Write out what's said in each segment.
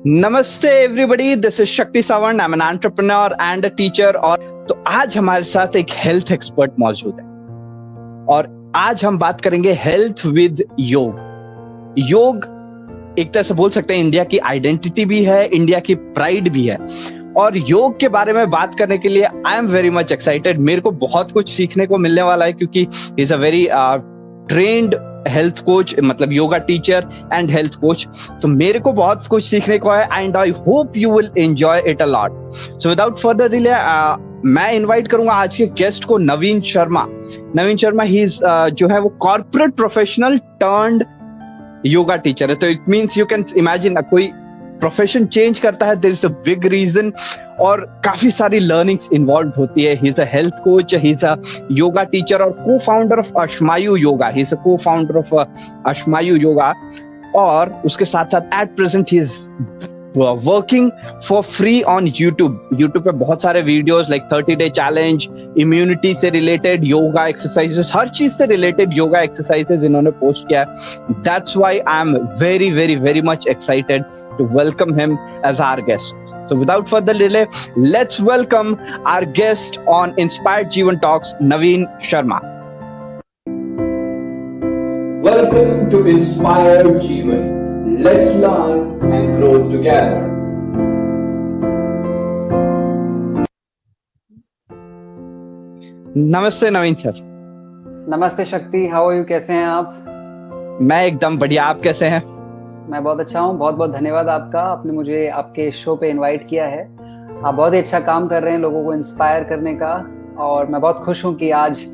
नमस्ते everybody, this is शक्ति Sawant. I am an entrepreneur and a teacher. और तो आज हमारे साथ एक हेल्थ एक्सपर्ट मौजूद है और आज हम बात करेंगे हेल्थ विद योग। योग एक तरह से बोल सकते हैं इंडिया की आइडेंटिटी भी है, इंडिया की प्राइड भी है। और योग के बारे में बात करने के लिए आई एम वेरी मच एक्साइटेड। मेरे को बहुत कुछ सीखने को मिलने वाला है क्योंकि is a very trained health coach, मतलब yoga teacher and health coach. तो मेरे को बहुत कुछ सीखने को है and I hope you will enjoy it a lot. So without further delay मैं इनवाइट करूंगा आज के गेस्ट को, नवीन शर्मा। नवीन शर्मा ही इज जो है वो corporate professional turned yoga teacher है। तो it means you can imagine कोई प्रोफेशन चेंज करता है, there is a big reason और काफी सारी लर्निंग्स इन्वॉल्व होती है। He is a health coach, he is a yoga teacher और co-founder of Ashmayu Yoga. He is a co-founder of Ashmayu Yoga. और उसके साथ साथ at present he is working for free on YouTube पे बहुत सारे videos like 30 day challenge, immunity से related yoga exercises, हर चीज से रिलेटेड योगा एक्सरसाइजेस इन्होंने पोस्ट किया है। That's why I am very very very much excited to welcome him as our guest. So without further delay, let's welcome our guest on Inspired Jeevan Talks, Naveen Sharma. Welcome to Inspired Jeevan. Let's learn and grow together. नमस्ते नवीन sir. नमस्ते शक्ति, how are you? कैसे हैं आप? मैं एकदम बढ़िया, आप कैसे हैं? मैं बहुत अच्छा हूँ। बहुत बहुत धन्यवाद आपका, आपने मुझे आपके शो पे इनवाइट किया है। आप बहुत ही अच्छा काम कर रहे हैं लोगों को इंस्पायर करने का, और मैं बहुत खुश हूँ कि आज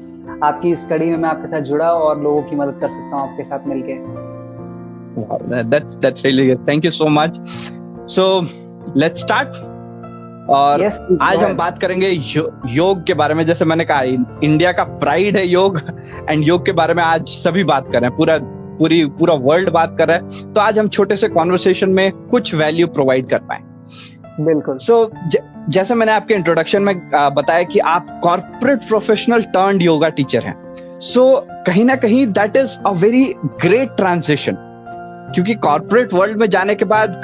आपकी इस कड़ी में मैं आपके साथ जुड़ा और लोगों की मदद कर सकता हूँ आपके साथ मिलके। That's really good. Thank you so much. So let's start. और Yes, आज हम बात करेंगे योग के बारे में। जैसे मैंने कहा, इंडिया का प्राइड है योग, एंड योग के बारे में आज सभी बात कर रहे हैं, पूरा वर्ल्ड बात कर रहा है। तो आज हम छोटे से कॉन्वर्सेशन में कुछ वैल्यू प्रोवाइड कर पाए। बिल्कुल। जैसे मैंने आपके इंट्रोडक्शन में बताया कि आप corporate professional turned yoga teacher हैं। कहीं ना कहीं that is a very great transition, क्योंकि कॉर्पोरेट वर्ल्ड में जाने के बाद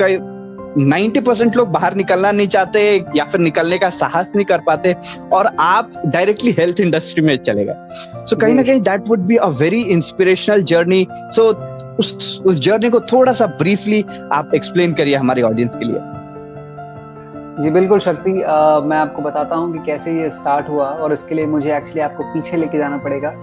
90% लोग बाहर निकलना नहीं चाहते या फिर निकलने का साहस नहीं कर पाते, और आप डायरेक्टली हेल्थ इंडस्ट्री में चले गए। कहीं ना कहीं that would be a very inspirational journey. उस जर्नी को थोड़ा सा ब्रीफली आप एक्सप्लेन करिए हमारे ऑडियंस के लिए। जी बिल्कुल शक्ति, मैं आपको बताता हूँ कि कैसे ये स्टार्ट हुआ, और इसके लिए मुझे एक्चुअली आपको पीछे लेके जाना पड़ेगा।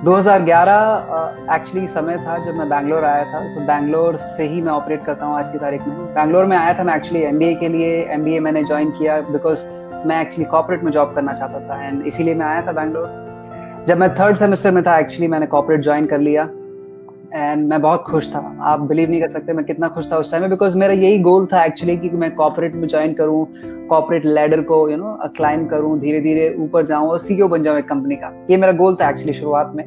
2011 एक्चुअली समय था जब मैं बैंगलोर आया था। बैंगलोर से ही मैं ऑपरेट करता हूँ आज की तारीख में। बैंगलोर में आया था मैं एक्चुअली एमबीए के लिए। एमबीए मैंने ज्वाइन किया बिकॉज मैं एक्चुअली कॉर्पोरेट में जॉब करना चाहता था, एंड इसीलिए मैं आया था बैंगलोर। जब मैं 3rd सेमेस्टर में था एक्चुअली मैंने कॉर्पोरेट ज्वाइन कर लिया, एंड मैं बहुत खुश था। आप बिलीव नहीं कर सकते मैं कितना खुश था उस टाइम में, बिकॉज मेरा यही गोल था एक्चुअली कि मैं कॉर्पोरेट में ज्वाइन करूं, कॉर्पोरेट लैडर को क्लाइम करूं, धीरे धीरे ऊपर जाऊं और सीईओ बन जाऊं एक कंपनी का। ये मेरा गोल था एक्चुअली शुरुआत में,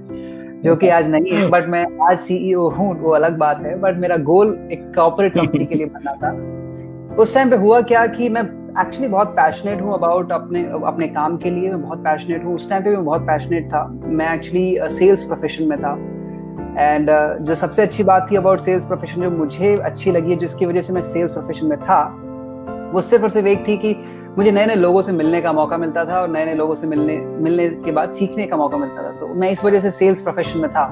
जो कि आज नहीं है, बट मैं आज सीईओ हूं, वो अलग बात है। बट मेरा गोल एक कॉर्पोरेट कंपनी के लिए बनना था। उस टाइम पे हुआ क्या कि मैं एक्चुअली बहुत पैशनेट हूँ अबाउट अपने काम के लिए। मैं बहुत पैशनेट हूँ, उस टाइम पे मैं बहुत पैशनेट था। मैं एक्चुअली सेल्स प्रोफेशन में था, एंड जो सबसे अच्छी बात थी अबाउट सेल्स प्रोफेशन, जो मुझे अच्छी लगी है, जिसकी वजह से मैं सेल्स प्रोफेशन में था, वो सिर्फ और सिर्फ एक थी कि मुझे नए नए लोगों से मिलने का मौका मिलता था, और नए नए लोगों से मिलने के बाद सीखने का मौका मिलता था। तो मैं इस वजह से सेल्स प्रोफेशन में था।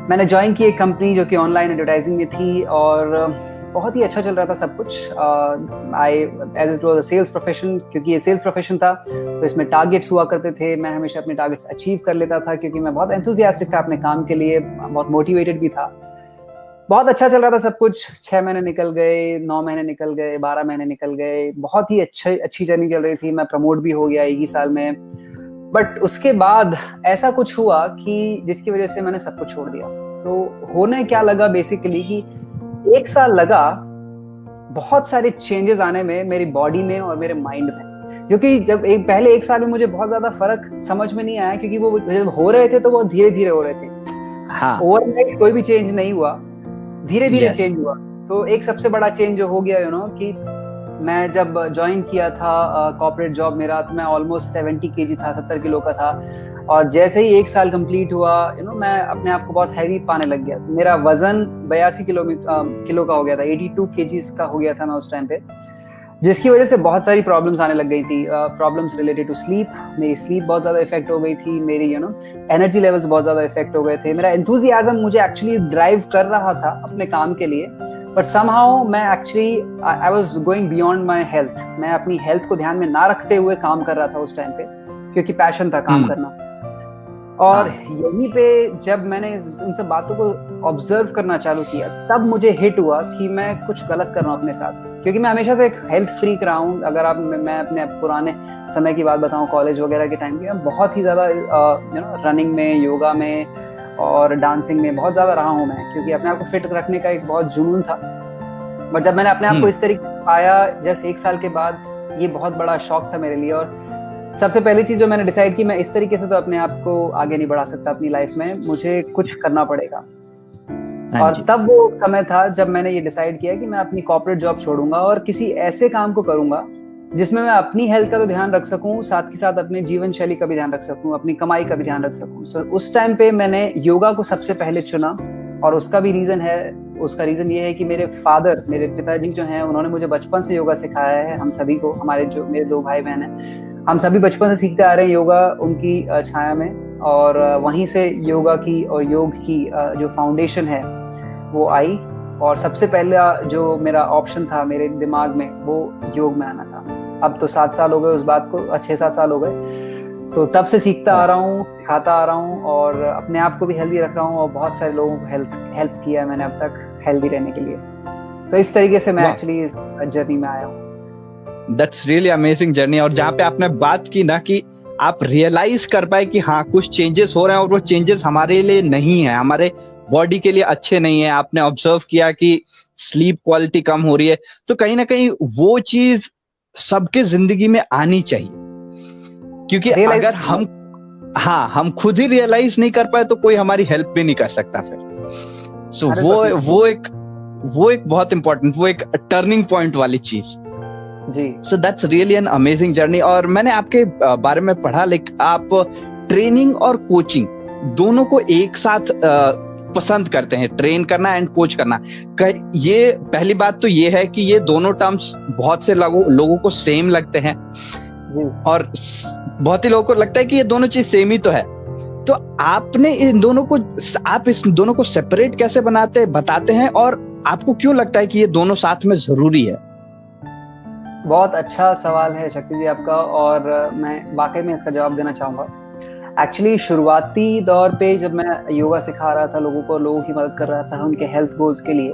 मैंने ज्वाइन की एक कंपनी जो कि ऑनलाइन एडवर्टाइजिंग में थी, और बहुत ही अच्छा चल रहा था सब कुछ। As it was a sales profession, क्योंकि ये सेल्स प्रोफेशन था तो इसमें टारगेट्स हुआ करते थे। मैं हमेशा अपने टारगेट्स अचीव कर लेता था, क्योंकि मैं बहुत एंथुसियास्टिक था अपने काम के लिए, बहुत मोटिवेटेड भी था। बहुत अच्छा चल रहा था सब कुछ। 6 महीने निकल गए, 9 महीने निकल गए, 12 महीने निकल गए। बहुत ही अच्छी जर्नी चल रही थी। मैं प्रमोट भी हो गया एक ही साल में। बट उसके बाद ऐसा कुछ हुआ कि जिसकी वजह से मैंने सब कुछ छोड़ दिया। होने क्या लगा बेसिकली कि 1 साल लगा बहुत सारे चेंजेस आने में मेरी बॉडी में और मेरे माइंड में, क्योंकि जब पहले 1 साल में मुझे बहुत ज्यादा फर्क समझ में नहीं आया, क्योंकि वो जब हो रहे थे तो वो धीरे धीरे हो रहे थे। ओवरनाइट कोई भी चेंज नहीं हुआ, धीरे धीरे चेंज हुआ। तो एक सबसे बड़ा चेंज जो हो गया कि मैं जब ज्वाइन किया था कॉर्पोरेट जॉब मेरा, तो मैं ऑलमोस्ट 70 केजी था, 70 किलो का था। और जैसे ही 1 साल कंप्लीट हुआ, मैं अपने आप को बहुत हैवी पाने लग गया। मेरा वजन 82 किलो का हो गया था, 82 केजीज का हो गया था मैं उस टाइम पे, जिसकी वजह से बहुत सारी प्रॉब्लम्स आने लग गई थी। प्रॉब्लम्स रिलेटेड टू स्लीप, मेरी स्लीप बहुत ज्यादा इफेक्ट हो गई थी, मेरी एनर्जी लेवल्स बहुत ज्यादा इफेक्ट हो गए थे। मेरा एंथुसियाज्म मुझे एक्चुअली ड्राइव कर रहा था अपने काम के लिए, बट समहाउ मैं actually I was going beyond my health. मैं अपनी हेल्थ को ध्यान में ना रखते हुए काम कर रहा था उस टाइम पे, क्योंकि पैशन था काम करना। और यहीं पे जब मैंने इन सब बातों को ऑब्जर्व करना चालू किया, तब मुझे हिट हुआ कि मैं कुछ गलत कर रहा हूँ अपने साथ, क्योंकि मैं हमेशा से एक हेल्थ फ्रीक रहा हूँ। अगर आप मैं अपने पुराने समय की बात बताऊं, कॉलेज वगैरह के टाइम की, बहुत ही ज्यादा रनिंग में, योगा में और डांसिंग में बहुत ज्यादा रहा हूँ मैं, क्योंकि अपने आप को फिट रखने का एक बहुत जुनून था। बट जब मैंने अपने आप को इस तरीके से पाया, जैसे 1 साल के बाद, ये बहुत बड़ा शॉक था मेरे लिए। और सबसे पहली चीज जो मैंने डिसाइड की, मैं इस तरीके से तो अपने आप को आगे नहीं बढ़ा सकता अपनी लाइफ में, मुझे कुछ करना पड़ेगा। और तब वो समय था जब मैंने ये डिसाइड किया कि मैं अपनी कॉर्पोरेट जॉब छोड़ूंगा और किसी ऐसे काम को करूंगा जिसमें मैं अपनी हेल्थ का तो ध्यान रख सकूं, साथ के साथ अपने जीवन शैली का भी ध्यान रख सकूं, अपनी कमाई का भी ध्यान रख सकूं। So, उस टाइम पे मैंने योगा को सबसे पहले चुना। और उसका रीजन ये है कि मेरे पिताजी जो हैं, उन्होंने मुझे बचपन से योगा सिखाया है। हम सभी को, मेरे 2 भाई बहन हैं, हम सभी बचपन से सीखते आ रहे हैं योगा उनकी छाया में। और वहीं से योगा की और योग की जो फाउंडेशन है वो आई। और सबसे पहला जो मेरा ऑप्शन था मेरे दिमाग में, वो योग में आना था। अब तो 7 साल हो गए उस बात को, 6-7 साल हो गए। तो तब से सीखता आ रहा हूँ, सिखाता आ रहा हूँ, और अपने आप को भी हेल्दी रख रहा हूँ, और बहुत सारे लोगों को हेल्प किया है मैंने अब तक हेल्दी रहने के लिए। तो इस तरीके से मैं एक्चुअली इस जर्नी में आया हूँ। That's really amazing journey। और जहाँ पे आपने बात की ना कि आप रियलाइज कर पाए कि हाँ, कुछ चेंजेस हो रहे हैं और वो चेंजेस हमारे लिए नहीं है, हमारे बॉडी के लिए अच्छे नहीं है। आपने ऑब्जर्व किया कि स्लीप क्वालिटी कम हो रही है, तो कहीं ना कहीं वो चीज सबके जिंदगी में आनी चाहिए, क्योंकि अगर हम खुद ही रियलाइज नहीं कर पाए तो कोई हमारी हेल्प भी नहीं कर सकता फिर। सो वो एक बहुत इंपॉर्टेंट, वो एक टर्निंग पॉइंट वाली चीज जी। So that's really an amazing journey. और मैंने आपके बारे में पढ़ा, आप ट्रेनिंग और कोचिंग दोनों को एक साथ पसंद करते हैं, ट्रेन करना एंड कोच करना। ये पहली बात तो ये है कि ये दोनों टर्म्स बहुत से लोगों को सेम लगते हैं, और बहुत ही लोगों को लगता है कि ये दोनों चीज सेम ही तो है। तो आपने आप इस दोनों को सेपरेट कैसे बताते हैं, और आपको क्यों लगता है कि ये दोनों साथ में जरूरी है? बहुत अच्छा सवाल है शक्ति जी आपका, और मैं वाकई में इसका जवाब देना चाहूंगा। एक्चुअली शुरुआती दौर पे जब मैं योगा सिखा रहा था लोगों की मदद कर रहा था उनके हेल्थ गोल्स के लिए,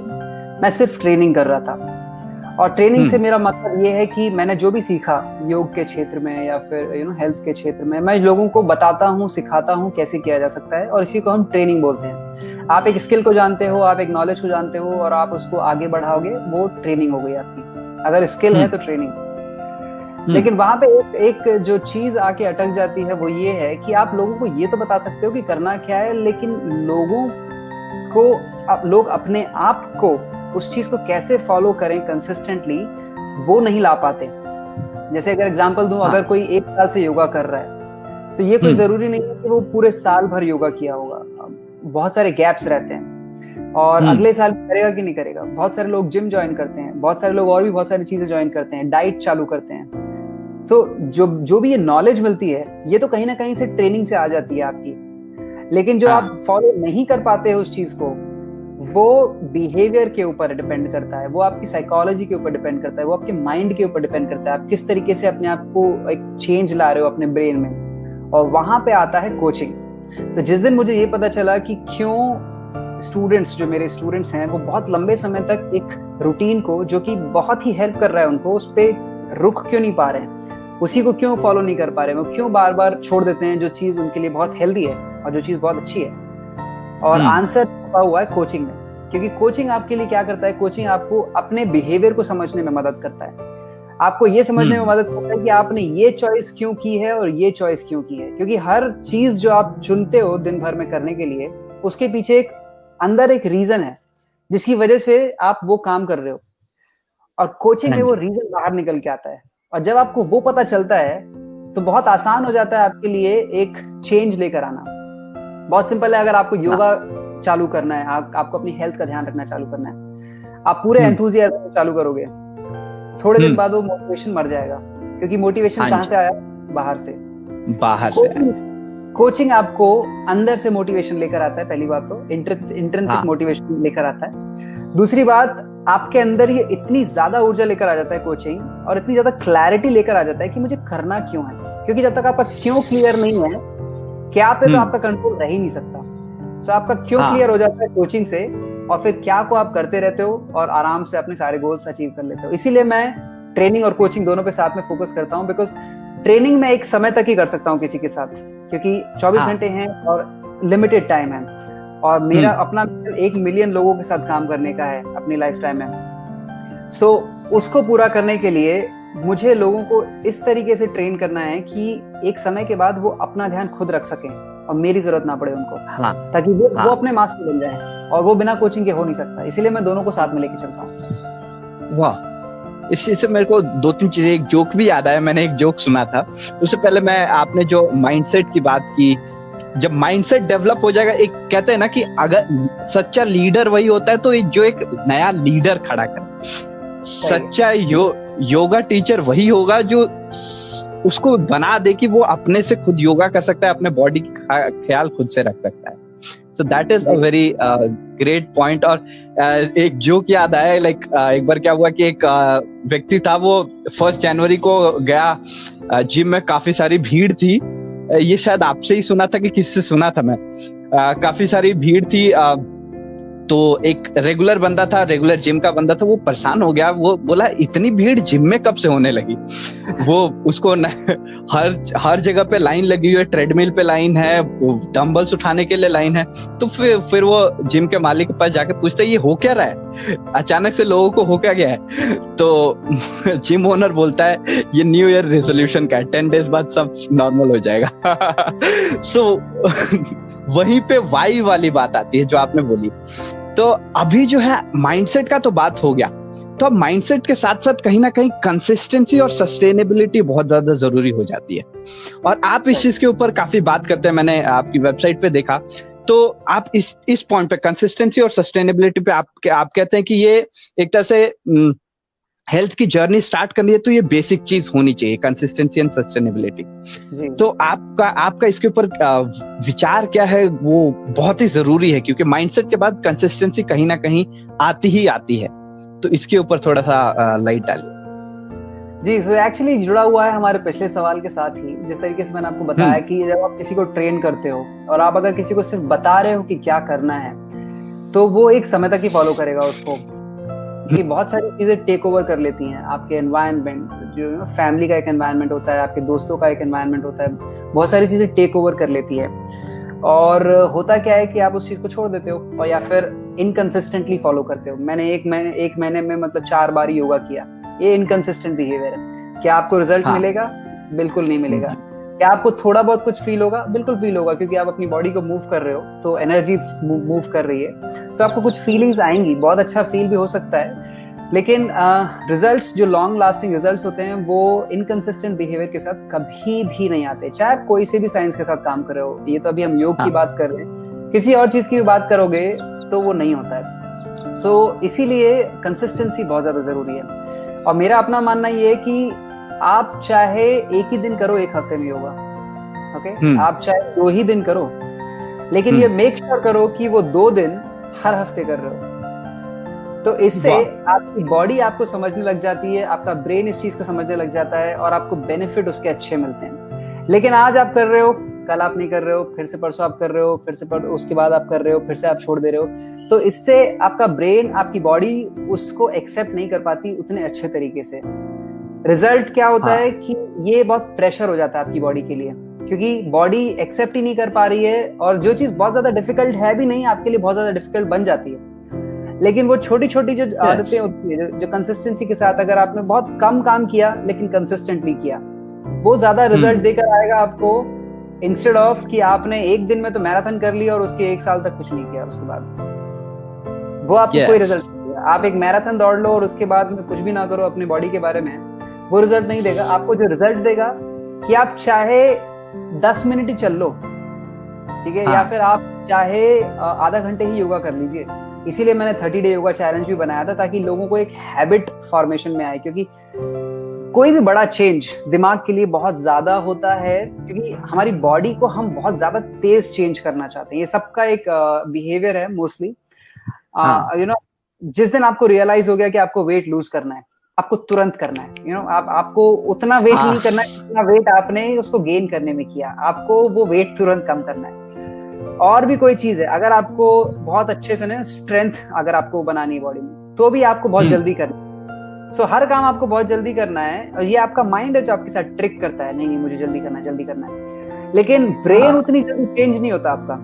मैं सिर्फ ट्रेनिंग कर रहा था। और ट्रेनिंग से मेरा मतलब ये है कि मैंने जो भी सीखा योग के क्षेत्र में या फिर हेल्थ के क्षेत्र में, मैं लोगों को बताता हूँ, सिखाता हूँ कैसे किया जा सकता है, और इसी को हम ट्रेनिंग बोलते हैं। आप एक स्किल को जानते हो, आप एक नॉलेज को जानते हो, और आप उसको आगे बढ़ाओगे, वो ट्रेनिंग हो गई आपकी। अगर स्किल है तो ट्रेनिंग। लेकिन वहां पे एक जो चीज आके अटक जाती है वो ये है कि आप लोगों को ये तो बता सकते हो कि करना क्या है, लेकिन लोग अपने आप को उस चीज को कैसे फॉलो करें कंसिस्टेंटली, वो नहीं ला पाते। जैसे अगर एग्जांपल दूं, अगर कोई 1 साल से योगा कर रहा है, तो ये कोई जरूरी नहीं है कि वो पूरे साल भर योगा किया होगा। बहुत सारे गैप्स रहते हैं, और अगले साल करेगा कि नहीं करेगा। बहुत सारे लोग जिम ज्वाइन करते हैं, बहुत सारे लोग और भी बहुत सारी चीजें ज्वाइन करते हैं, डाइट चालू करते हैं। तो जो भी ये नॉलेज मिलती है, ये तो कहीं ना कहीं से ट्रेनिंग से आ जाती है आपकी। लेकिन जो आप फॉलो नहीं कर पाते हो उस चीज को, वो बिहेवियर के ऊपर डिपेंड करता है, वो आपकी साइकोलॉजी के ऊपर डिपेंड करता है, वो आपके माइंड के ऊपर डिपेंड करता है, आप किस तरीके से अपने आप को एक चेंज ला रहे हो अपने ब्रेन में। और वहां पे आता है कोचिंग। तो जिस दिन मुझे ये पता चला कि क्यों जो मेरे स्टूडेंट्स हैं, वो बहुत लंबे समय तक एक रूटीन को, जो कि बहुत ही हेल्प कर रहा है उनको, उस पे रुक क्यों नहीं पा रहे हैं, उसी को क्यों फॉलो नहीं कर पा रहे हैं, वो क्यों बार बार छोड़ देते हैं जो चीज उनके लिए बहुत हेल्दी है और जो चीज बहुत अच्छी है। और आंसर छुपा हुआ है कोचिंग में। क्योंकि कोचिंग आपके लिए क्या करता है, कोचिंग आपको अपने बिहेवियर को समझने में मदद करता है, आपको ये समझने में मदद करता है कि आपने ये चॉइस क्यों की है और ये चॉइस क्यों की है। क्योंकि हर चीज जो आप चुनते हो दिन भर में करने के लिए, उसके पीछे अंदर एक रीजन है जिसकी वजह से आप वो काम कर रहे हो। और कोचिंग में हाँ वो रीजन बाहर निकल के आता है। और जब आपको वो पता चलता है तो बहुत आसान हो जाता है आपके लिए एक चेंज लेकर आना। बहुत सिंपल है, अगर आपको योगा चालू करना है, आपको अपनी हेल्थ का ध्यान रखना चालू करना है, आप पूरे एंथुसियाज्म चालू करोगे, थोड़े दिन बाद वो मोटिवेशन मर जाएगा, क्योंकि मोटिवेशन कहाँ से आया? बाहर से। कोचिंग आपको अंदर से मोटिवेशन लेकर आता है, पहली बात तो इंट्रिंसिक मोटिवेशन लेकर आता है। दूसरी बात, आपके अंदर ये इतनी ज्यादा ऊर्जा लेकर आ जाता है कोचिंग, और इतनी ज्यादा क्लैरिटी लेकर आ जाता है कि मुझे करना क्यों है। क्योंकि जब तक आपका क्यों क्लियर नहीं है, क्या पे तो आपका कंट्रोल रह ही नहीं सकता। सो आपका क्यों क्लियर हो जाता है कोचिंग से, और फिर क्या को आप करते रहते हो और आराम से अपने सारे गोल्स अचीव कर लेते हो। इसीलिए मैं ट्रेनिंग और कोचिंग दोनों पे साथ में फोकस करता हूँ, बिकॉज ट्रेनिंग में एक समय तक ही कर सकता हूँ किसी के साथ, क्योंकि 24 घंटे हैं और लिमिटेड टाइम है, और मेरा अपना 1 मिलियन लोगों के साथ काम करने का है अपनी लाइफ टाइम में। सो उसको पूरा करने के लिए मुझे लोगों को इस तरीके से ट्रेन करना है कि एक समय के बाद वो अपना ध्यान खुद रख सकें और मेरी जरूरत ना पड़े उनको, ताकि वो अपने मास्टर बन जाए, और वो बिना कोचिंग के हो नहीं सकता। इसीलिए मैं दोनों को साथ में लेके चलता हूँ। वाह, इस चीज से मेरे को 2-3 चीजें, एक जोक भी याद आया। मैंने एक जोक सुना था, उससे पहले आपने जो माइंडसेट की बात की, जब माइंडसेट डेवलप हो जाएगा, एक कहते हैं ना कि अगर सच्चा लीडर वही होता है तो जो एक नया लीडर खड़ा करे। सच्चा योगा टीचर वही होगा जो उसको बना दे कि वो अपने से खुद योगा कर सकता है, अपने बॉडी का ख्याल खुद से रख सकता है। So that is a very great point। और एक जोक याद आया, एक बार क्या हुआ कि एक व्यक्ति था, वो 1 जनवरी को गया जिम में, काफी सारी भीड़ थी। ये शायद आपसे ही सुना था कि किससे सुना था मैं, काफी सारी भीड़ थी। तो एक रेगुलर बंदा था, रेगुलर जिम का बंदा था, वो परेशान हो गया। वो बोला इतनी भीड़ जिम में कब से होने लगी? वो उसको हर जगह पे लाइन लगी हुई है, ट्रेडमिल पे लाइन है, डंबल्स उठाने के लिए लाइन है। तो फिर वो जिम के मालिक के पास जाके पूछता है ये हो क्या रहा है, अचानक से लोगों को हो क्या गया है? तो जिम ओनर बोलता है ये न्यू ईयर रेजोल्यूशन का है, 10 डेज बाद सब नॉर्मल हो जाएगा। सो वहीं पे वाई वाली बात आती है जो आपने बोली। तो अभी जो है माइंडसेट का तो बात हो गया, तो अब माइंडसेट के साथ साथ कहीं ना कहीं कंसिस्टेंसी और सस्टेनेबिलिटी बहुत ज्यादा जरूरी हो जाती है, और आप इस चीज के ऊपर काफी बात करते हैं। मैंने आपकी वेबसाइट पे देखा, तो आप इस पॉइंट पे कंसिस्टेंसी और सस्टेनेबिलिटी पे आप कहते हैं कि ये एक तरह से हेल्थ की जर्नी स्टार्ट करनी है तो ये बेसिक चीज होनी चाहिए, कंसिस्टेंसी एंड सस्टेनेबिलिटी। तो आपका इसके ऊपर विचार क्या है? वो बहुत ही जरूरी है, क्योंकि माइंडसेट के बाद कंसिस्टेंसी कहीं ना कहीं आती ही आती है। तो इसके ऊपर थोड़ा सा लाइट डालिए। जी, सो एक्चुअली जुड़ा हुआ है हमारे पिछले सवाल के साथ ही। जिस तरीके से मैंने आपको बताया कि जब आप किसी को ट्रेन करते हो और आप अगर किसी को सिर्फ बता रहे हो कि क्या करना है, तो वो एक समय तक ही फॉलो करेगा उसको। कि बहुत सारी चीजें टेक ओवर कर लेती हैं आपके एनवायरनमेंट, जो फैमिली का एक एनवायरनमेंट होता है, आपके दोस्तों का एक एनवायरनमेंट होता है, बहुत सारी चीजें टेक ओवर कर लेती है। और होता क्या है कि आप उस चीज को छोड़ देते हो, और या फिर इनकंसिस्टेंटली फॉलो करते हो। मैंने एक महीने में मतलब 4 बार योगा किया, ये इनकंसिस्टेंट बिहेवियर है। क्या आपको रिजल्ट मिलेगा? बिल्कुल नहीं मिलेगा। क्या आपको थोड़ा बहुत कुछ फील होगा? बिल्कुल फील होगा, क्योंकि आप अपनी बॉडी को मूव कर रहे हो, तो एनर्जी मूव कर रही है, तो आपको कुछ फीलिंग्स आएंगी, बहुत अच्छा फील भी हो सकता है। लेकिन रिजल्ट्स, जो लॉन्ग लास्टिंग रिजल्ट्स होते हैं, वो इनकंसिस्टेंट बिहेवियर के साथ कभी भी नहीं आते, चाहे आप कोई से भी साइंस के साथ काम कर रहे हो। ये तो अभी हम योग की बात कर रहे हैं, किसी और चीज की भी बात करोगे तो वो नहीं होता है। सो इसीलिए कंसिस्टेंसी बहुत ज्यादा जरूरी है। और मेरा अपना मानना ये है कि आप चाहे एक ही दिन करो, 1 हफ्ते में योगा, ओके, आप चाहे 2 ही दिन करो, लेकिन ये मेक श्योर करो कि वो 2 दिन हर हफ्ते कर रहे हो। तो इससे आपकी बॉडी आपको समझने लग जाती है, आपका ब्रेन इस चीज को समझने लग जाता है, और आपको बेनिफिट उसके अच्छे मिलते हैं। लेकिन आज आप कर रहे हो, कल आप नहीं कर रहे हो, फिर से परसों आप कर रहे हो, फिर से उसके बाद आप कर रहे हो, फिर से आप छोड़ दे रहे हो, तो इससे आपका ब्रेन, आपकी बॉडी उसको एक्सेप्ट नहीं कर पाती उतने अच्छे तरीके से। रिजल्ट क्या होता है कि ये बहुत प्रेशर हो जाता है आपकी बॉडी के लिए, क्योंकि बॉडी एक्सेप्ट ही नहीं कर पा रही है, और जो चीज बहुत ज्यादा डिफिकल्ट है भी नहीं, आपके लिए बहुत ज्यादा डिफिकल्ट बन जाती है। लेकिन वो छोटी छोटी जो आदतें होती है, जो कंसिस्टेंसी के साथ, अगर आपने बहुत कम काम किया लेकिन कंसिस्टेंटली किया, वो ज्यादा रिजल्ट देकर आएगा आपको, इंस्टेड ऑफ कि आपने एक दिन में तो मैराथन कर लिया और उसके 1 साल तक कुछ नहीं किया, उसके बाद वो आपको कोई रिजल्ट नहीं देगा। आप एक मैराथन दौड़ लो और उसके बाद में कुछ भी ना करो अपनी बॉडी के बारे में, वो रिजल्ट नहीं देगा। आपको जो रिजल्ट देगा कि आप चाहे 10 मिनट ही चल लो, ठीक है, या फिर आप चाहे आधा घंटे ही योगा कर लीजिए। इसीलिए मैंने 30 डे योगा चैलेंज भी बनाया था, ताकि लोगों को एक हैबिट फॉर्मेशन में आए। क्योंकि कोई भी बड़ा चेंज दिमाग के लिए बहुत ज्यादा होता है, क्योंकि हमारी बॉडी को हम बहुत ज्यादा तेज चेंज करना चाहते हैं। ये सबका एक बिहेवियर है मोस्टली। यू नो, जिस दिन आपको रियलाइज हो गया कि आपको वेट लूज करना है, आपको तुरंत करना है, यू नो, आपको उतना वेट नहीं करना है जितना वेट आपने उसको गेन करने में किया, आपको वो वेट तुरंत कम करना है। और भी कोई चीज है, अगर आपको बहुत अच्छे से ना स्ट्रेंथ अगर आपको बनानी है बॉडी में, तो भी आपको बहुत जल्दी करना है। सो हर काम आपको बहुत जल्दी करना है, और ये आपका माइंड है जो आपके साथ ट्रिक करता है, नहीं मुझे जल्दी करना है, जल्दी करना है। लेकिन ब्रेन उतनी जल्दी चेंज नहीं होता आपका,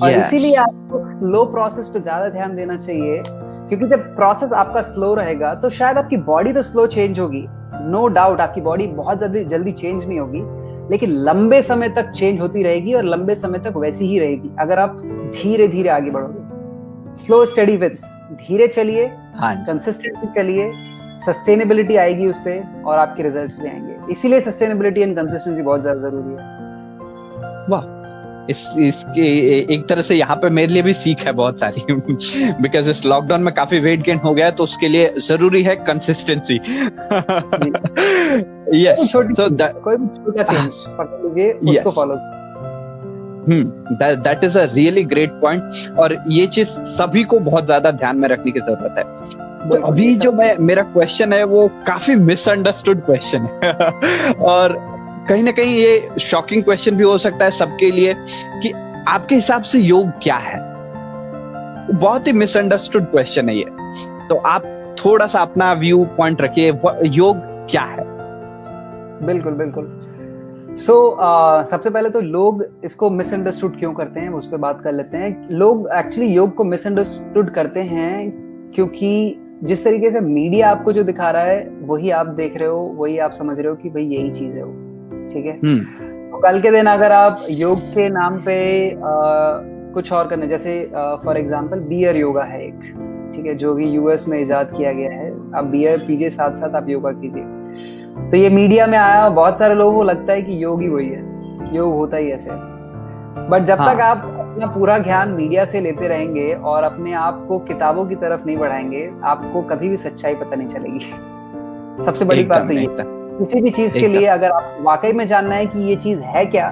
और इसीलिए आपको स्लो प्रोसेस पे ज्यादा ध्यान देना चाहिए। क्योंकि जब प्रोसेस आपका स्लो रहेगा तो शायद आपकी बॉडी तो स्लो चेंज होगी, नो डाउट आपकी बॉडी बहुत जल्दी चेंज नहीं होगी, लेकिन लंबे समय तक चेंज होती रहेगी और लंबे समय तक वैसी ही रहेगी अगर आप धीरे धीरे आगे बढ़ोगे। स्लो स्टडी विंस, धीरे चलिए, कंसिस्टेंटली चलिए, सस्टेनेबिलिटी आएगी उससे, और आपके रिजल्ट्स भी आएंगे। इसीलिए सस्टेनेबिलिटी एंड कंसिस्टेंसी बहुत ज्यादा जरूरी है। वाह, इसके एक तरह से यहाँ पे मेरे लिए भी सीख है बहुत सारी, बिकॉज इस लॉकडाउन में काफी वेट गेन हो गया है, तो उसके लिए जरूरी है कंसिस्टेंसी। यस, सो कोई भी छोटा चेंज पकड़ लीजिए, उसको follow. That is a really great point, और ये चीज सभी को बहुत ज्यादा ध्यान में रखने की जरूरत है। तो अभी जो मेरा क्वेश्चन है वो काफी मिसअंडरस्टूड क्वेश्चन है, और कहीं ना कहीं ये शॉकिंग क्वेश्चन भी हो सकता है सबके लिए कि आपके हिसाब से योग क्या है। बहुत ही मिसअंडरस्टूड क्वेश्चन है ये, तो आप थोड़ा सा अपना व्यू पॉइंट रखिए, योग क्या है। बिल्कुल बिल्कुल। सबसे पहले तो लोग इसको मिसअंडरस्टूड क्यों करते हैं उस पर बात कर लेते हैं। लोग एक्चुअली योग को मिसअंडरस्टूड करते हैं क्योंकि जिस तरीके से मीडिया आपको जो दिखा रहा है वही आप देख रहे हो, वही आप समझ रहे हो कि भाई यही चीज है वो, ठीक है। तो कल के दिन अगर आप योग के नाम पे कुछ और करने, जैसे फॉर एग्जांपल बियर योगा है एक, ठीक है, जो कि यूएस में इजाद किया गया है। आप बियर पीजिए, साथ साथ आप योगा कीजिए। तो ये मीडिया में आया, बहुत सारे लोगों को लगता है कि योग ही वही है, योग होता ही ऐसे। बट जब तक आप अपना पूरा ज्ञान मीडिया से लेते रहेंगे और अपने आप को किताबों की तरफ नहीं बढ़ाएंगे, आपको कभी भी सच्चाई पता नहीं चलेगी। सबसे बड़ी बात तो ये, किसी भी चीज के लिए अगर आप वाकई में जानना है कि ये चीज है क्या,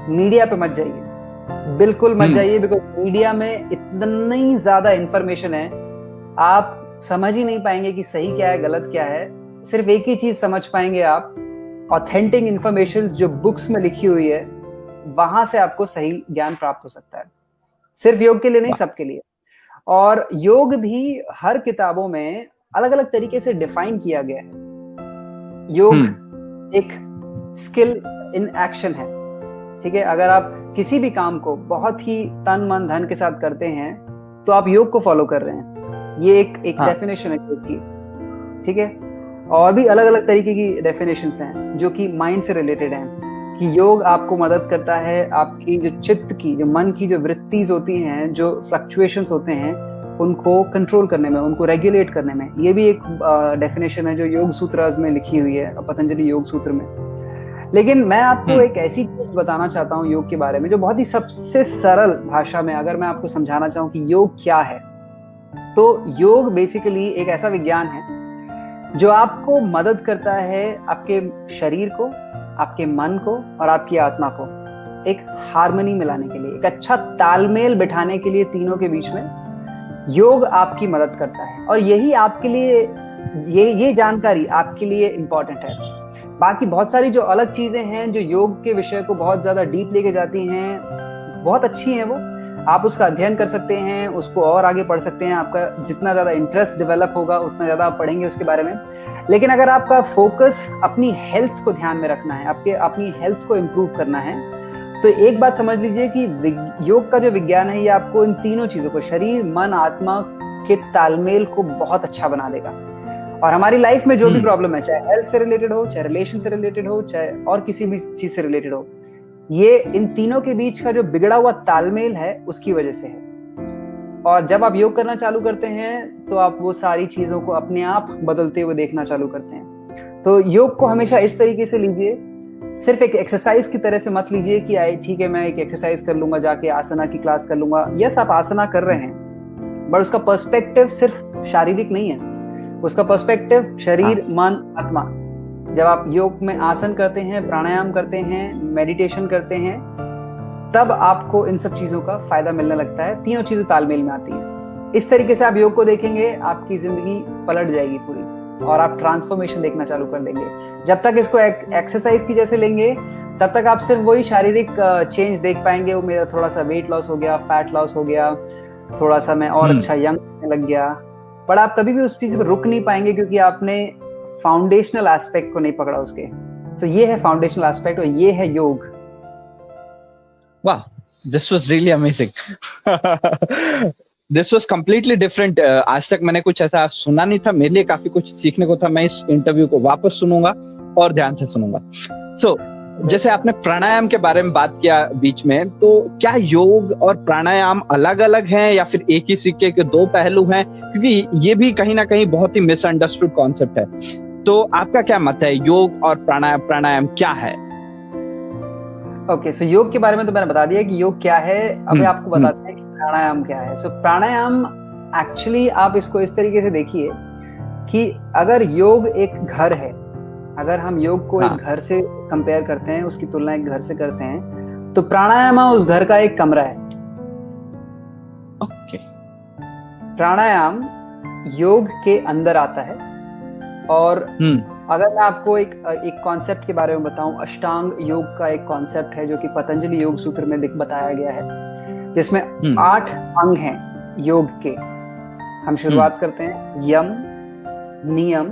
मीडिया पे मत जाइए, बिल्कुल मत जाइए। बिकॉज मीडिया में इतनी ज्यादा इंफॉर्मेशन है, आप समझ ही नहीं पाएंगे कि सही क्या है गलत क्या है। सिर्फ एक ही चीज समझ पाएंगे आप, ऑथेंटिक इंफॉर्मेशन जो बुक्स में लिखी हुई है, वहां से आपको सही ज्ञान प्राप्त हो सकता है। सिर्फ योग के लिए नहीं, सबके लिए। और योग भी हर किताबों में अलग अलग तरीके से डिफाइन किया गया है। योग एक स्किल इन एक्शन है, ठीक है। अगर आप किसी भी काम को बहुत ही तन मन धन के साथ करते हैं तो आप योग को फॉलो कर रहे हैं। ये एक डेफिनेशन है योग की, ठीक है। और भी अलग अलग तरीके की डेफिनेशंस हैं जो कि माइंड से रिलेटेड हैं, कि योग आपको मदद करता है आपकी जो चित्त की, जो मन की जो वृत्तिज होती हैं, जो फ्लक्चुएशंस होते हैं, उनको कंट्रोल करने में, उनको रेगुलेट करने में। ये भी एक डेफिनेशन है जो योग सूत्रास में लिखी हुई है, पतंजलि योग सूत्र में। लेकिन मैं आपको एक ऐसी चीज बताना चाहता हूँ योग के बारे में, जो बहुत ही सबसे सरल भाषा में अगर मैं आपको समझाना चाहूँ कि योग क्या है, तो योग बेसिकली एक ऐसा विज्ञान है जो आपको मदद करता है आपके शरीर को, आपके मन को और आपकी आत्मा को एक हार्मनी मिलाने के लिए, एक अच्छा तालमेल बिठाने के लिए, तीनों के बीच में योग आपकी मदद करता है। और यही आपके लिए, ये जानकारी आपके लिए इंपॉर्टेंट है। बाकी बहुत सारी जो अलग चीजें हैं जो योग के विषय को बहुत ज्यादा डीप लेके जाती हैं, बहुत अच्छी हैं, वो आप उसका अध्ययन कर सकते हैं, उसको और आगे पढ़ सकते हैं। आपका जितना ज्यादा इंटरेस्ट डेवलप होगा उतना ज्यादा आप पढ़ेंगे उसके बारे में। लेकिन अगर आपका फोकस अपनी हेल्थ को ध्यान में रखना है, आपके अपनी हेल्थ को इम्प्रूव करना है, तो एक बात समझ लीजिए कि योग का जो विज्ञान है ये आपको इन तीनों चीजों को, शरीर मन आत्मा के तालमेल को बहुत अच्छा बना देगा। और हमारी लाइफ में जो भी प्रॉब्लम है, चाहे हेल्थ से रिलेटेड हो, चाहे रिलेशन से रिलेटेड हो, चाहे और किसी भी चीज से रिलेटेड हो, ये इन तीनों के बीच का जो बिगड़ा हुआ तालमेल है उसकी वजह से है। और जब आप योग करना चालू करते हैं तो आप वो सारी चीजों को अपने आप बदलते हुए देखना चालू करते हैं। तो योग को हमेशा इस तरीके से लीजिए, सिर्फ एक एक्सरसाइज की तरह से मत लीजिए कि ठीक है मैं एक एक्सरसाइज कर लूंगा, जाके आसना की क्लास कर लूंगा। यस, आप आसना कर रहे हैं, बट उसका पर्सपेक्टिव सिर्फ शारीरिक नहीं है, उसका पर्सपेक्टिव शरीर, मन, आत्मा। जब आप योग में आसन करते हैं, प्राणायाम करते हैं, मेडिटेशन करते हैं, तब आपको इन सब चीजों का फायदा मिलने लगता है। तीनों चीजें तालमेल में आती हैं। इस तरीके से आप योग को देखेंगे, आपकी जिंदगी पलट जाएगी पूरी, और आप ट्रांसफॉर्मेशन देखना चालू कर देंगे। जब तक इसको एक्सरसाइज की जैसे लेंगे, तब तक आप सिर्फ वही शारीरिक चेंज देख पाएंगे। वो मेरा थोड़ा सा वेट लॉस हो गया, फैट लॉस हो गया, थोड़ा सा मैं और अच्छा यंग लगने लग गया, बट आप कभी भी उस चीज पर रुक नहीं पाएंगे, क्योंकि आपने फाउंडेशनल एस्पेक्ट को नहीं पकड़ा उसके। तो ये है फाउंडेशनल एस्पेक्ट, और ये है योग। वाह, this was really amazing. This was completely different. आज तक मैंने कुछ ऐसा सुना नहीं था, मेरे लिए काफी कुछ सीखने को था। मैं इस इंटरव्यू को वापस सुनूंगा और ध्यान से सुनूंगा। सो जैसे आपने प्राणायाम के बारे में बात किया बीच में, तो क्या योग और प्राणायाम अलग अलग हैं या फिर एक ही सिक्के के दो पहलू हैं? क्योंकि ये भी कहीं ना कहीं बहुत ही मिसअंडरस्टूड कॉन्सेप्ट है। तो आपका क्या मत है, योग और प्राणायाम क्या है? ओके, सो योग के बारे में तो मैंने बता दिया कि योग क्या है। अभी आपको बताते हैं कि प्राणायाम क्या है। सो प्राणायाम एक्चुअली आप इसको इस तरीके से देखिए कि अगर योग एक घर है, अगर हम योग को एक घर से कंपेयर करते हैं, उसकी तुलना एक घर से करते हैं, तो प्राणायाम उस घर का एक कमरा है। ओके। प्राणायाम योग के अंदर आता है। और अगर मैं आपको एक कॉन्सेप्ट के बारे में बताऊं, अष्टांग योग का एक कॉन्सेप्ट है जो कि पतंजलि योग सूत्र में बताया गया है, जिसमें 8 अंग हैं योग के। हम शुरुआत करते हैं यम, नियम,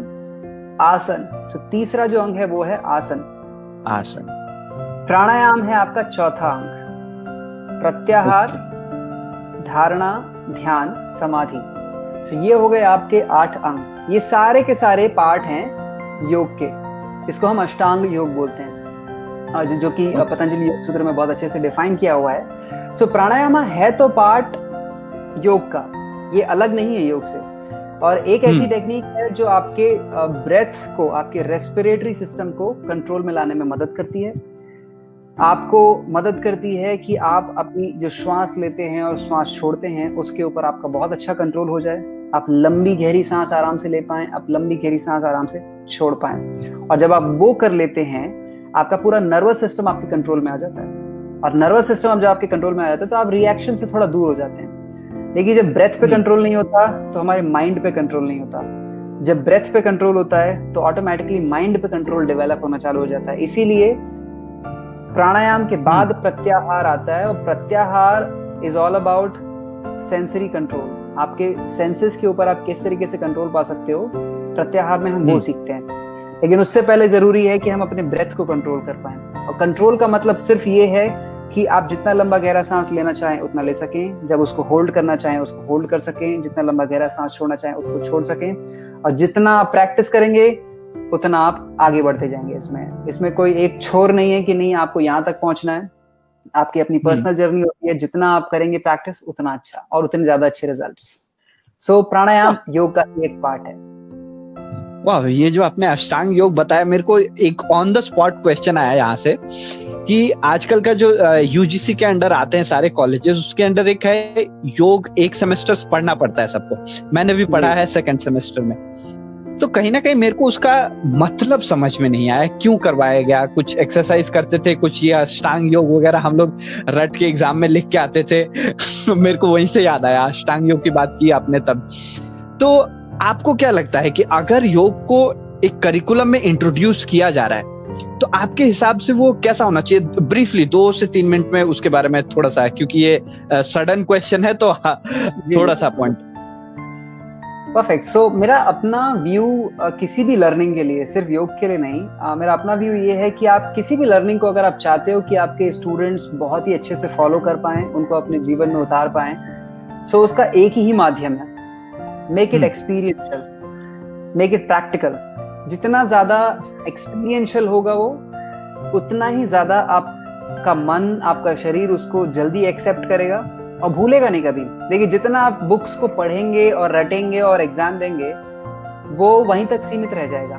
आसन। तो तीसरा जो अंग है वो है आसन। प्राणायाम है आपका चौथा अंग, प्रत्याहार, धारणा, ध्यान, समाधि। तो ये हो गए आपके 8 अंग। ये सारे के सारे पार्ट हैं योग के। इसको हम अष्टांग योग बोलते हैं, जो कि पतंजलि योग सूत्र में बहुत अच्छे से डिफाइन किया हुआ है। सो प्राणायाम है तो पार्ट योग का, ये अलग नहीं है योग से। और एक ऐसी टेक्निक है जो आपके ब्रेथ को, आपके रेस्पिरेटरी सिस्टम को कंट्रोल में लाने में मदद करती है। आपको मदद करती है कि आप अपनी जो श्वास लेते हैं और श्वास छोड़ते हैं, उसके ऊपर आपका बहुत अच्छा कंट्रोल हो जाए। आप लंबी गहरी सांस आराम से ले पाएं, आप लंबी गहरी सांस आराम से छोड़ पाएं। और जब आप वो कर लेते हैं, आपका पूरा नर्वस सिस्टम आपके कंट्रोल में आ जाता है। और नर्वस सिस्टम जब आपके कंट्रोल में आ जाता है, तो आप रिएक्शन से थोड़ा दूर हो जाते हैं। लेकिन जब ब्रेथ पे कंट्रोल नहीं होता, तो हमारे माइंड पे कंट्रोल नहीं होता। जब ब्रेथ पे कंट्रोल होता है, तो ऑटोमेटिकली माइंड पे कंट्रोल डेवलप होना चालू हो जाता है। इसीलिए प्राणायाम के बाद प्रत्याहार आता है, और प्रत्याहार is all about sensory control. आपके सेंसेस के ऊपर आप किस तरीके से कंट्रोल पा सकते हो, प्रत्याहार में हम वो सीखते हैं। लेकिन उससे पहले जरूरी है कि हम अपने ब्रेथ को कंट्रोल कर पाएं। और कंट्रोल का मतलब सिर्फ ये है कि आप जितना लंबा गहरा सांस लेना चाहें उतना ले सकें, जब उसको होल्ड करना चाहें उसको होल्ड कर सकें, जितना लंबा गहरा सांस छोड़ना चाहें उसको छोड़ सकें। और जितना आप प्रैक्टिस करेंगे उतना आप आगे बढ़ते जाएंगे। इसमें कोई एक छोर नहीं है कि नहीं आपको यहाँ तक पहुंचना है। आपकी अपनी पर्सनल जर्नी होती है, जितना आप करेंगे प्रैक्टिस उतना अच्छा और उतने ज्यादा अच्छे रिजल्ट्स। सो प्राणायाम योग का एक पार्ट है। वाह, ये जो आपने अष्टांग योग बताया, मेरे को एक ऑन द स्पॉट क्वेश्चन आया यहाँ से कि आजकल का जो यूजीसी के अंडर आते हैं सारे कॉलेजेस, उसके अंडर एक है योग, एक सेमेस्टर पढ़ना पड़ता है सबको। मैंने भी पढ़ा है सेकंड सेमेस्टर में। तो कहीं ना कहीं मेरे को उसका मतलब समझ में नहीं आया, क्यों करवाया गया। कुछ एक्सरसाइज करते थे, कुछ ये अष्टांग योग वगैरह हम लोग रट के एग्जाम में लिख के आते थे। मेरे को वहीं से याद आया, अष्टांग योग की बात की आपने तब। तो आपको क्या लगता है कि अगर योग को एक करिकुलम में इंट्रोड्यूस किया जा रहा है, तो आपके हिसाब से वो कैसा होना चाहिए? ब्रीफली 2 से 3 मिनट में उसके बारे में थोड़ा सा, क्योंकि ये सडन क्वेश्चन है, तो थोड़ा सा पॉइंट। परफेक्ट। सो मेरा अपना व्यू किसी भी लर्निंग के लिए, सिर्फ योग के लिए नहीं, मेरा अपना व्यू ये है कि आप किसी भी लर्निंग को अगर आप चाहते हो कि आपके स्टूडेंट्स बहुत ही अच्छे से फॉलो कर पाएं, उनको अपने जीवन में उतार पाएं, सो उसका एक ही माध्यम है, make it experiential, make it practical. जितना ज्यादा एक्सपीरियंशियल होगा वो, उतना ही ज्यादा आपका मन, आपका शरीर उसको जल्दी एक्सेप्ट करेगा और भूलेगा नहीं कभी। देखिए जितना आप बुक्स को पढ़ेंगे और रटेंगे और एग्जाम देंगे वो वहीं तक सीमित रह जाएगा।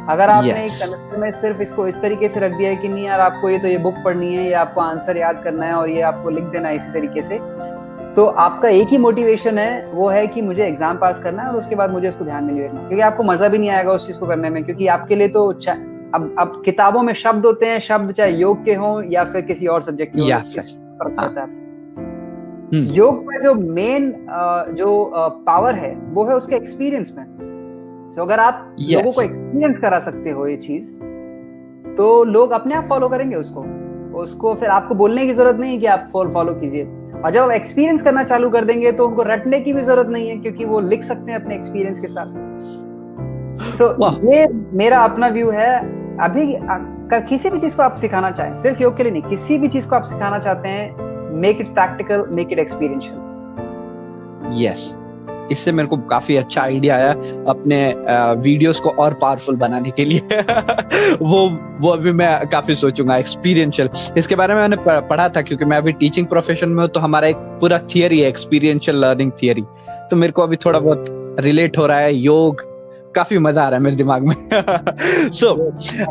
अगर आपने एक सेमेस्टर में सिर्फ इसको इस तरीके से रख दिया है कि नहीं यार आपको ये बुक पढ़नी है, ये आपको आंसर याद करना है और ये आपको लिख देना है इसी तरीके से, तो आपका एक ही मोटिवेशन है, वो है कि मुझे एग्जाम पास करना है और उसके बाद मुझे इसको ध्यान में नहीं रखना, क्योंकि आपको मजा भी नहीं आएगा उस चीज को करने में। क्योंकि आपके लिए तो अब किताबों में शब्द होते हैं, शब्द चाहे योग के हों या फिर किसी और सब्जेक्ट के हों, फर्क पड़ता है। योग में जो मेन जो पावर है वो है उसके एक्सपीरियंस में। So, अगर आप लोगों को एक्सपीरियंस करा सकते हो ये चीज, तो लोग अपने आप फॉलो करेंगे उसको फिर आपको बोलने की जरूरत नहीं है कि आप फॉलो कीजिए। और जब आप एक्सपीरियंस करना चालू कर देंगे तो उनको रटने की भी जरूरत नहीं है, क्योंकि वो लिख सकते हैं अपने एक्सपीरियंस के साथ। ये मेरा अपना व्यू है। अभी किसी भी चीज को आप सिखाना चाहें, सिर्फ योग के लिए नहीं, किसी भी चीज को आप सिखाना चाहते हैं, make it practical, make it experiential. Yes, इससे मेरे को काफी अच्छा आइडिया आया अपने वीडियोस को और पावरफुल बनाने के लिए। वो अभी मैं काफी सोचूंगा एक्सपीरियंशियल। इसके बारे में मैंने पढ़ा था, क्योंकि मैं अभी टीचिंग प्रोफेशन में हूँ, तो हमारा एक पूरा थियरी है, एक्सपीरियंशियल लर्निंग थियरी। तो मेरे को अभी थोड़ा बहुत रिलेट हो रहा है, योग काफी मजा आ रहा है मेरे दिमाग में। सो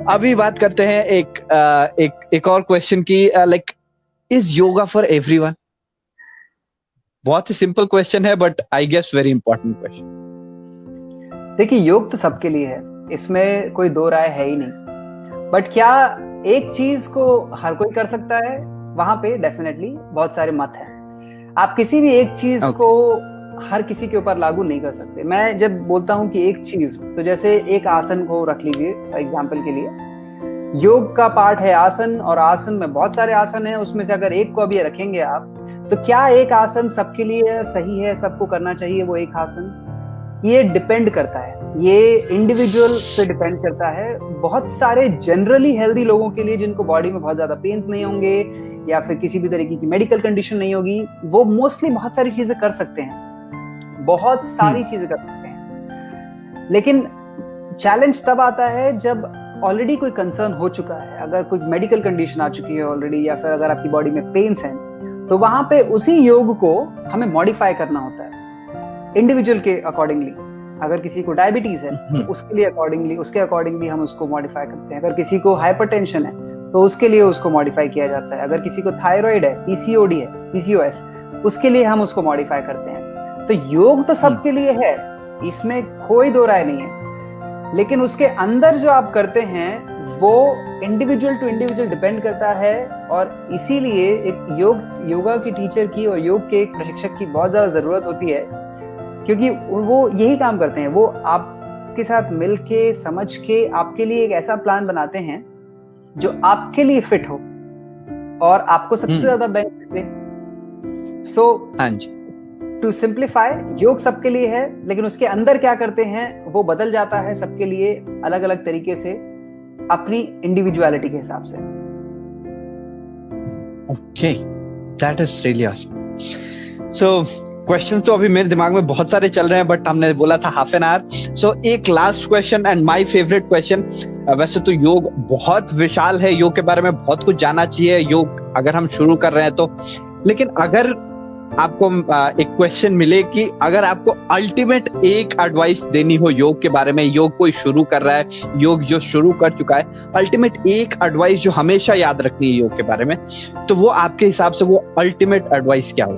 अभी बात करते हैं एक और क्वेश्चन की, like is yoga for everyone? बहुत ही सिंपल क्वेश्चन है, but I guess very important question. देखिए योग तो सबके लिए है, इसमें कोई दो राय है ही नहीं। बट क्या एक चीज को हर कोई कर सकता है? वहां पे डेफिनेटली बहुत सारे मत हैं। आप किसी भी एक चीज को हर किसी के ऊपर लागू नहीं कर सकते। मैं जब बोलता हूं कि एक चीज, तो जैसे एक आसन को रख लीजिए एग्जाम्पल के लिए, योग का पार्ट है आसन, और आसन में बहुत सारे आसन हैं, उसमें से अगर एक को अभी रखेंगे आप, तो क्या एक आसन सबके लिए सही है, सबको करना चाहिए वो एक आसन? ये डिपेंड करता है, ये इंडिविजुअल पे डिपेंड करता है। बहुत सारे जनरली हेल्दी लोगों के लिए, जिनको बॉडी में बहुत ज्यादा पेन्स नहीं होंगे या फिर किसी भी तरीके की मेडिकल कंडीशन नहीं होगी, वो मोस्टली बहुत सारी चीजें कर सकते हैं, बहुत सारी चीजें कर सकते हैं। लेकिन चैलेंज तब आता है जब ऑलरेडी कोई कंसर्न हो चुका है, अगर कोई मेडिकल कंडीशन आ चुकी है ऑलरेडी, या फिर अगर आपकी बॉडी में पेन्स हैं, तो वहां पे उसी योग को हमें मॉडिफाई करना होता है इंडिविजुअल के अकॉर्डिंगली। अगर किसी को डायबिटीज है तो उसके अकॉर्डिंगली हम उसको मॉडिफाई करते हैं। अगर किसी को हाइपरटेंशन है तो उसके लिए उसको मॉडिफाई किया जाता है। अगर किसी को थायराइड है, पीसीओडी है, पीसीओएस, उसके लिए हम उसको मॉडिफाई करते हैं। तो योग तो सबके लिए है, इसमें कोई दो राय नहीं है। लेकिन उसके अंदर जो आप करते हैं वो इंडिविजुअल टू इंडिविजुअल डिपेंड करता है। और इसीलिए एक योगा की टीचर की और योग के एक प्रशिक्षक की बहुत ज्यादा जरूरत होती है, क्योंकि वो यही काम करते हैं। वो आपके साथ मिलके, समझ के आपके लिए एक ऐसा प्लान बनाते हैं जो आपके लिए फिट हो और आपको सबसे ज्यादा बेनिफिट दे। सो हाँ जी, टू सिंप्लीफाई, योग सबके लिए है, लेकिन उसके अंदर क्या करते हैं वो बदल जाता है सबके लिए अलग अलग तरीके से, अपनी इंडिविजुअलिटी के हिसाब से। Okay, that is really awesome. So questions तो अभी मेरे दिमाग में बहुत सारे चल रहे हैं, बट हमने बोला था हाफ एन आवर। सो एक last question and my favourite question. वैसे तो योग बहुत विशाल है, योग के बारे में बहुत कुछ जानना चाहिए योग अगर हम शुरू कर रहे हैं तो, लेकिन अगर आपको एक क्वेश्चन मिले कि अगर आपको अल्टीमेट एक एडवाइस देनी हो योग के बारे में, योग कोई शुरू कर रहा है, योग जो शुरू कर चुका है, अल्टीमेट एक एडवाइस जो हमेशा याद रखनी है योग के बारे में, तो वो आपके हिसाब से वो अल्टीमेट एडवाइस क्या हो?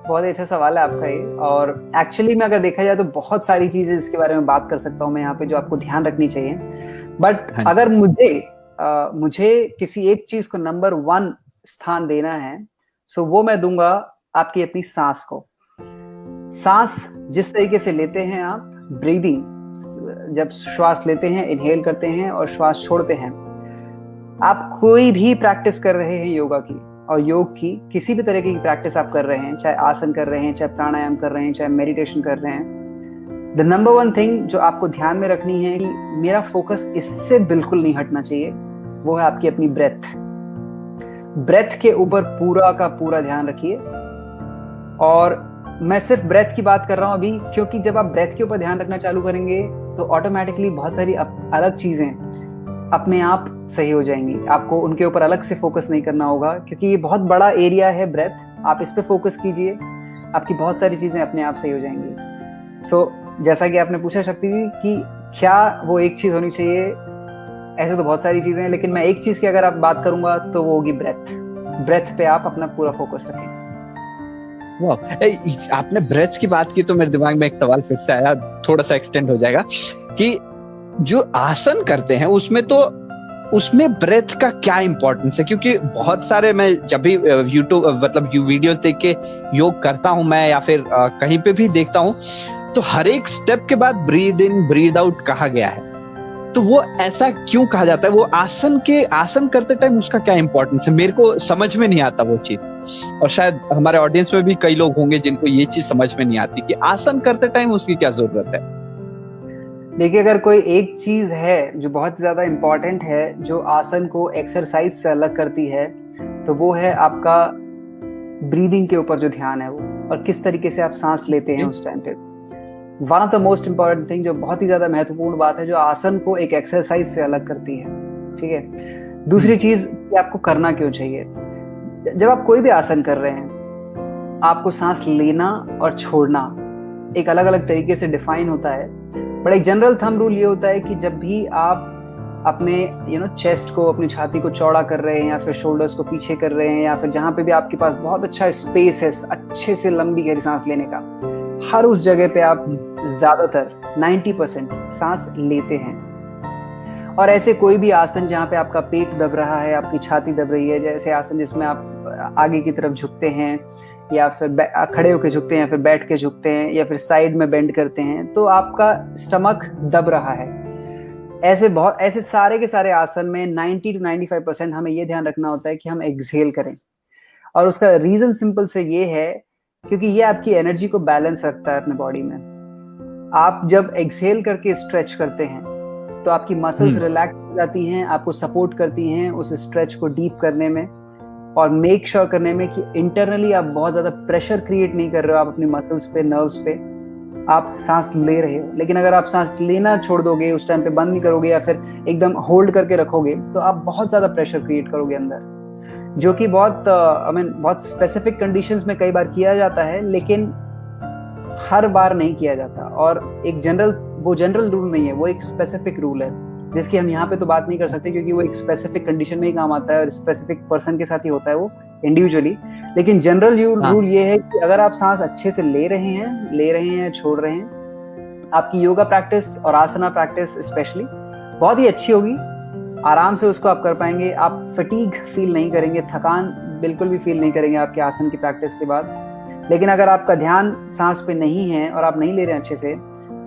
बहुत अच्छा सवाल है आपका ये। और एक्चुअली में अगर देखा जाए तो बहुत सारी चीजें इसके बारे में बात कर सकता हूँ मैं यहाँ पे, जो आपको ध्यान रखनी चाहिए। बट अगर मुझे किसी एक चीज को नंबर 1 स्थान देना है, सो वो मैं दूंगा आपकी अपनी सांस को। सांस जिस तरीके से लेते हैं आप, ब्रीदिंग, जब श्वास लेते हैं, इनहेल करते हैं और श्वास छोड़ते हैं, आप कोई भी प्रैक्टिस कर रहे हैं योगा की और योग की, किसी भी तरह की प्रैक्टिस आप कर रहे हैं, चाहे आसन कर रहे हैं, चाहे प्राणायाम कर रहे हैं, चाहे मेडिटेशन कर रहे हैं, द नंबर 1 थिंग जो आपको ध्यान में रखनी है कि मेरा फोकस इससे बिल्कुल नहीं हटना चाहिए, वो है आपकी अपनी ब्रेथ के ऊपर पूरा का पूरा ध्यान रखिए। और मैं सिर्फ ब्रेथ की बात कर रहा हूं अभी, क्योंकि जब आप ब्रेथ के ऊपर ध्यान रखना चालू करेंगे तो ऑटोमेटिकली बहुत सारी अलग चीजें अपने आप सही हो जाएंगी। आपको उनके ऊपर अलग से फोकस नहीं करना होगा, क्योंकि ये बहुत बड़ा एरिया है ब्रेथ। आप इस पे फोकस कीजिए, आपकी बहुत सारी चीजें अपने आप सही हो जाएंगी। सो जैसा कि आपने पूछा शक्ति जी कि क्या वो एक चीज होनी चाहिए, ऐसे तो बहुत सारी चीजें हैं, लेकिन मैं एक चीज की अगर आप बात करूंगा तो वो होगी ब्रेथ। ब्रेथ पे आप अपना पूरा फोकस रखें। आपने ब्रेथ की बात की तो मेरे दिमाग में एक सवाल फिर से आया, थोड़ा सा एक्सटेंड हो जाएगा, कि जो आसन करते हैं उसमें ब्रेथ का क्या इंपॉर्टेंस है? क्योंकि बहुत सारे, मैं जब भी यूट्यूब मतलब वीडियो देख के योग करता हूं मैं, या फिर कहीं पे भी देखता हूं, तो हर एक स्टेप के बाद ब्रीद इन ब्रीद आउट कहा गया है। तो वो ऐसा क्यों कहा जाता है? वो आसन करते टाइम उसका क्या इंपॉर्टेंस है? मेरे को समझ में नहीं आता वो चीज, और शायद हमारे ऑडियंस में भी कई लोग होंगे जिनको ये चीज समझ में नहीं आती कि आसन करते टाइम उसकी क्या जरूरत है। देखिए, अगर कोई एक चीज है जो बहुत ज्यादा इंपॉर्टेंट है, जो आसन को एक्सरसाइज से अलग करती है, तो वो है आपका ब्रीदिंग के ऊपर जो ध्यान है वो, और किस तरीके से आप सांस लेते हैं उस टाइम पे। One of the most important thing, जो बहुत ही ज्यादा महत्वपूर्ण बात है, जो आसन को एक एक्सरसाइज से अलग करती है। ठीक है। दूसरी चीज कि आपको करना क्यों चाहिए। जब आप कोई भी आसन कर रहे हैं, आपको सांस लेना और छोड़ना एक अलग अलग तरीके से डिफाइन होता है। बट एक जनरल थंब रूल ये होता है कि जब भी आप अपने चेस्ट को, अपनी छाती को चौड़ा कर रहे हैं, या फिर शोल्डर्स को पीछे कर रहे हैं, या फिर जहां पे भी आपके पास बहुत अच्छा स्पेस है अच्छे से लंबी गहरी सांस लेने का, हर उस जगह पे आप ज्यादातर 90% सांस लेते हैं। और ऐसे कोई भी आसन जहाँ पे आपका पेट दब रहा है, आपकी छाती दब रही है, जैसे आसन जिसमें आप आगे की तरफ झुकते हैं, या फिर खड़े होकर झुकते हैं, या फिर बैठ के झुकते हैं, या फिर साइड में बेंड करते हैं, तो आपका स्टमक दब रहा है। ऐसे सारे के सारे आसन में 90 to 95% हमें ये ध्यान रखना होता है कि हम एक्सहेल करें। और उसका रीजन सिंपल से ये है, क्योंकि ये आपकी एनर्जी को बैलेंस रखता है अपने बॉडी में। आप जब एक्सहेल करके स्ट्रेच करते हैं तो आपकी मसल्स रिलैक्स हो जाती हैं, आपको सपोर्ट करती हैं उस स्ट्रेच को डीप करने में, और मेक श्योर करने में कि इंटरनली आप बहुत ज्यादा प्रेशर क्रिएट नहीं कर रहे हो आप अपनी मसल्स पे, नर्व्स पे। आप सांस ले रहे हो, लेकिन अगर आप सांस लेना छोड़ दोगे, उस टाइम पे बंद नहीं करोगे, या फिर एकदम होल्ड करके रखोगे, तो आप बहुत ज्यादा प्रेशर क्रिएट करोगे अंदर, जो कि बहुत स्पेसिफिक कंडीशंस में कई बार किया जाता है, लेकिन हर बार नहीं किया जाता। और एक जनरल रूल नहीं है, वो एक स्पेसिफिक रूल है, जिसकी हम यहाँ पे तो बात नहीं कर सकते, क्योंकि वो एक स्पेसिफिक कंडीशन में ही काम आता है और स्पेसिफिक पर्सन के साथ ही होता है वो इंडिविजुअली। लेकिन जनरल रूल ये है कि अगर आप सांस अच्छे से ले रहे हैं, छोड़ रहे हैं, आपकी योगा प्रैक्टिस और आसना प्रैक्टिस स्पेशली बहुत ही अच्छी होगी। आराम से उसको आप कर पाएंगे, आप फटीग फील नहीं करेंगे, थकान बिल्कुल भी फील नहीं करेंगे आपके आसन की प्रैक्टिस के बाद। लेकिन अगर आपका ध्यान सांस पे नहीं है और आप नहीं ले रहे हैं अच्छे से,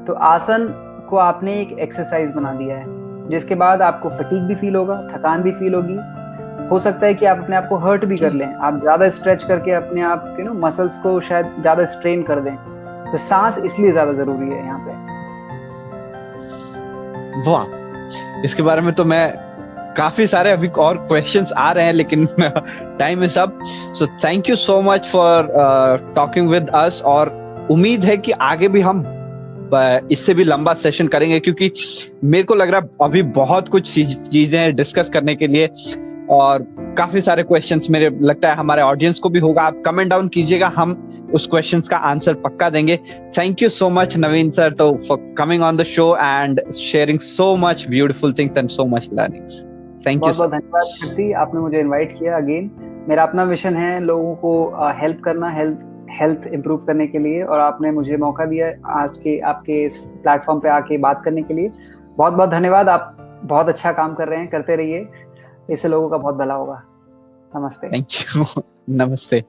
तो आसन को आपने एक एक्सरसाइज बना दिया है, जिसके बाद आपको फटीग भी फील होगा, थकान भी फील होगी। हो सकता है कि आप अपने आप को हर्ट भी कर लें, आप ज्यादा स्ट्रेच करके अपने आप के मसल्स को शायद ज्यादा स्ट्रेन कर दें। तो सांस इसलिए ज्यादा जरूरी है यहाँ पे। वाह, इसके बारे में तो मैं काफी सारे अभी और क्वेश्चंस आ रहे हैं, लेकिन time is up. So thank you so much for talking with us, और उम्मीद है कि आगे भी हम इससे भी लंबा सेशन करेंगे, क्योंकि मेरे को लग रहा है अभी बहुत कुछ चीजें डिस्कस करने के लिए, और काफी सारे क्वेश्चंस मेरे लगता है हमारे ऑडियंस को भी होगा। आप कमेंट डाउन कीजिएगा, हम उस क्वेश्चंस का आंसर पक्का देंगे। Thank you so much Naveen sir तो for coming on the show and sharing so much beautiful things and so much learnings. Thank you. बहुत बहुत धन्यवाद शक्ति, आपने मुझे इनवाइट किया अगेन। मेरा अपना मिशन है लोगों को हेल्प करना, हेल्थ इंप्रूव करने के लिए, और आपने मुझे मौका दिया आज के आपके इस प्लेटफॉर्म पे आके बात करने के लिए। बहुत बहुत धन्यवाद। आप बहुत अच्छा काम कर रहे हैं, करते रहिए, इससे लोगों का बहुत भला होगा। नमस्ते। Thank you. नमस्ते।